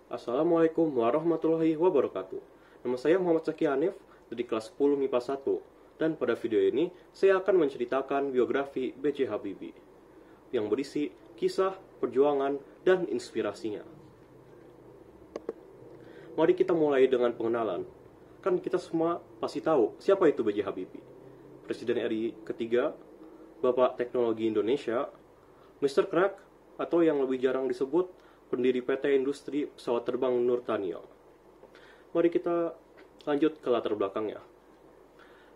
Assalamualaikum warahmatullahi wabarakatuh. Nama saya Muhammad Zaki Hanif dari kelas 10 MIPA 1. Dan pada video ini, saya akan menceritakan biografi B.J. Habibie yang berisi kisah, perjuangan, dan inspirasinya. Mari kita mulai dengan pengenalan. Kan kita semua pasti tahu siapa itu B.J. Habibie. Presiden RI ketiga, Bapak Teknologi Indonesia, Mr. Crack, atau yang lebih jarang disebut, pendiri PT Industri Pesawat Terbang Nurtanio. Mari kita lanjut ke latar belakangnya.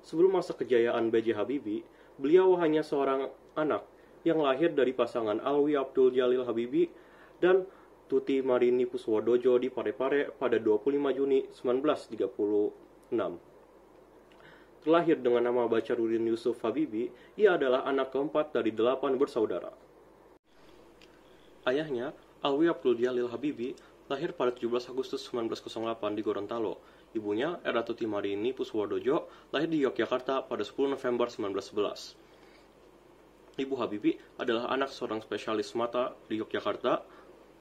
Sebelum masa kejayaan B.J. Habibie, beliau hanya seorang anak yang lahir dari pasangan Alwi Abdul Jalil Habibie dan Tuti Marini Puswodojo di Parepare pada 25 Juni 1936. Terlahir dengan nama Bacarudin Yusuf Habibie, ia adalah anak keempat dari 8 bersaudara. Ayahnya, Alwi Abdul Jalil Habibie, lahir pada 17 Agustus 1908 di Gorontalo. Ibunya, Era Tuti Marini Puswodojo, lahir di Yogyakarta pada 10 November 1911. Ibu Habibie adalah anak seorang spesialis mata di Yogyakarta,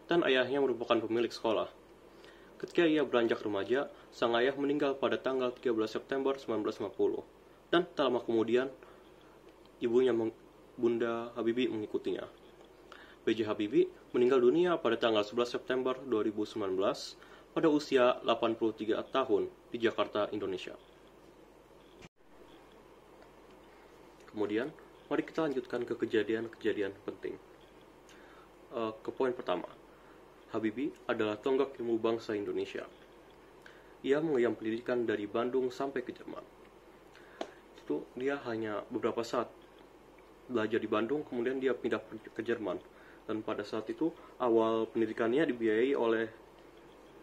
dan ayahnya merupakan pemilik sekolah. Ketika ia beranjak remaja, sang ayah meninggal pada tanggal 13 September 1950, dan tak lama kemudian, ibunya Bunda Habibie mengikutinya. B.J. Habibie meninggal dunia pada tanggal 11 September 2019 pada usia 83 tahun di Jakarta, Indonesia. Kemudian, mari kita lanjutkan ke kejadian-kejadian penting. Ke poin pertama, Habibie adalah tonggak ilmu bangsa Indonesia. Ia mengenyam pendidikan dari Bandung sampai ke Jerman. Itu dia hanya beberapa saat belajar di Bandung, kemudian dia pindah ke Jerman. Dan pada saat itu, awal pendidikannya dibiayai oleh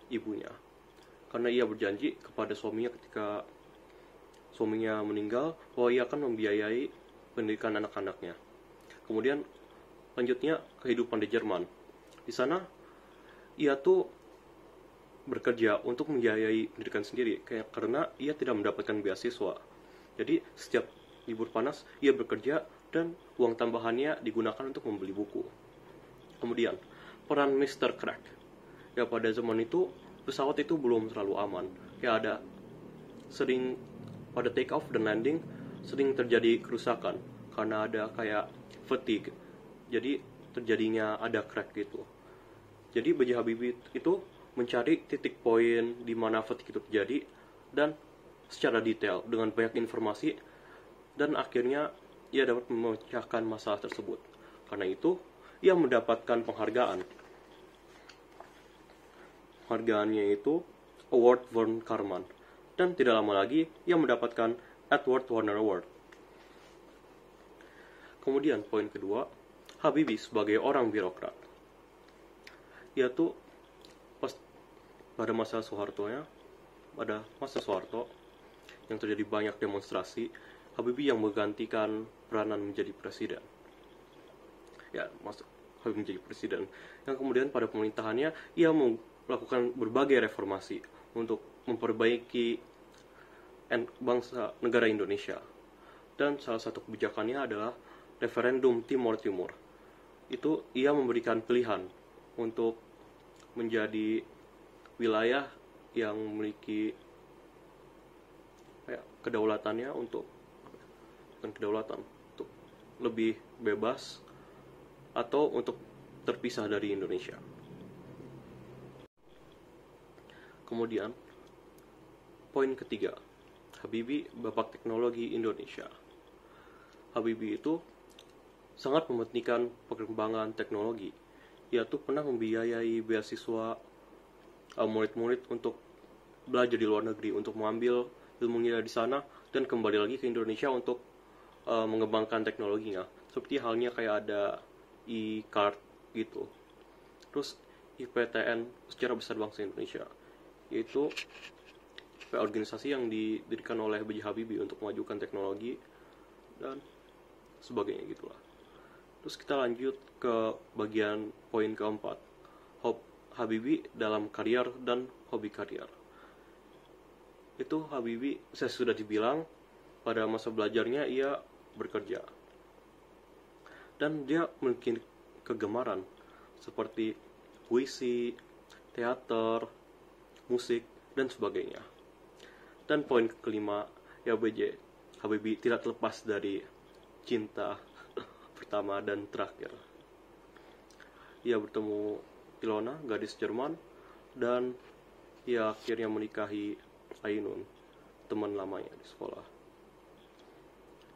ibunya. Karena ia berjanji kepada suaminya ketika suaminya meninggal, bahwa ia akan membiayai pendidikan anak-anaknya. Kemudian, lanjutnya kehidupan di Jerman. Di sana, ia tuh bekerja untuk membiayai pendidikan sendiri, karena ia tidak mendapatkan beasiswa. Jadi, setiap libur panas, ia bekerja dan uang tambahannya digunakan untuk membeli buku. Kemudian, peran Mr. Crack. Ya, pada zaman itu, pesawat itu belum terlalu aman. Ya, sering pada take off dan landing, sering terjadi kerusakan. Karena ada kayak fatigue. Jadi, terjadinya ada crack gitu. Jadi, B.J. Habibie itu mencari titik poin di mana fatigue itu terjadi, dan secara detail, dengan banyak informasi, dan akhirnya ia dapat memecahkan masalah tersebut. Karena itu, ia mendapatkan penghargaan. Penghargaannya itu Award von Karman. Dan tidak lama lagi, ia mendapatkan Edward Warner Award. Kemudian, poin kedua, Habibie sebagai orang birokrat. Ia tuh pada masa Soeharto yang terjadi banyak demonstrasi, Habibie yang menggantikan peranan menjadi presiden. Ya, Habibie menjadi presiden. Yang kemudian pada pemerintahannya, ia melakukan berbagai reformasi untuk memperbaiki bangsa negara Indonesia. Dan salah satu kebijakannya adalah referendum Timor Timur. Itu ia memberikan pilihan untuk menjadi wilayah yang memiliki kedaulatannya untuk lebih bebas atau untuk terpisah dari Indonesia. Kemudian, poin ketiga, Habibie Bapak Teknologi Indonesia. Habibie itu sangat mementingkan perkembangan teknologi. Ia tuh pernah membiayai beasiswa murid-murid untuk belajar di luar negeri, untuk mengambil ilmunya di sana, dan kembali lagi ke Indonesia untuk mengembangkan teknologinya. Seperti halnya kayak ada e-card gitu. Terus IPTN secara besar bangsa Indonesia, yaitu organisasi yang didirikan oleh B.J. Habibie untuk memajukan teknologi dan sebagainya gitulah. Terus kita lanjut ke bagian poin keempat, Habibie dalam karier dan hobi karier. Itu Habibie, saya sudah dibilang, pada masa belajarnya ia bekerja. Dan dia memiliki kegemaran seperti puisi, teater, musik, dan sebagainya. Dan poin kelima, ya BJ, Habibie tidak terlepas dari cinta pertama dan terakhir. Ia bertemu Ilona, gadis Jerman, dan ia akhirnya menikahi Ainun, teman lamanya di sekolah.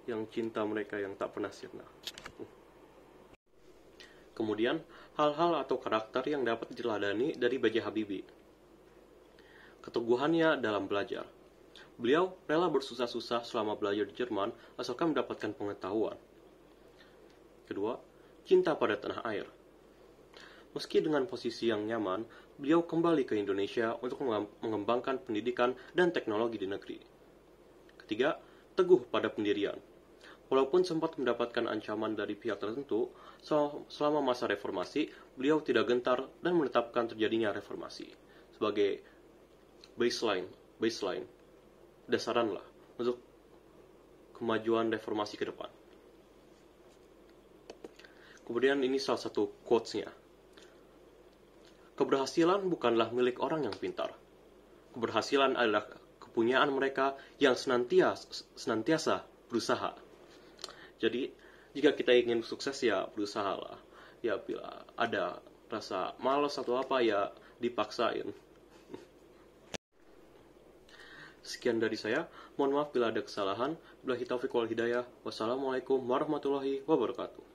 Yang cinta mereka yang tak pernah sirna. Kemudian, hal-hal atau karakter yang dapat diteladani dari B.J. Habibie. Keteguhannya dalam belajar. Beliau rela bersusah-susah selama belajar di Jerman asalkan mendapatkan pengetahuan. Kedua, cinta pada tanah air. Meski dengan posisi yang nyaman, beliau kembali ke Indonesia untuk mengembangkan pendidikan dan teknologi di negeri. Ketiga, teguh pada pendirian. Walaupun sempat mendapatkan ancaman dari pihak tertentu, selama masa reformasi, beliau tidak gentar dan menetapkan terjadinya reformasi sebagai baseline, dasaran lah untuk kemajuan reformasi ke depan. Kemudian ini salah satu quotes-nya. Keberhasilan bukanlah milik orang yang pintar. Keberhasilan adalah kepunyaan mereka yang senantiasa berusaha. Jadi, jika kita ingin sukses ya berusahalah. Ya bila ada rasa malas atau apa ya dipaksain. Sekian dari saya. Mohon maaf bila ada kesalahan. Billahi taufiq wal hidayah. Wassalamualaikum warahmatullahi wabarakatuh.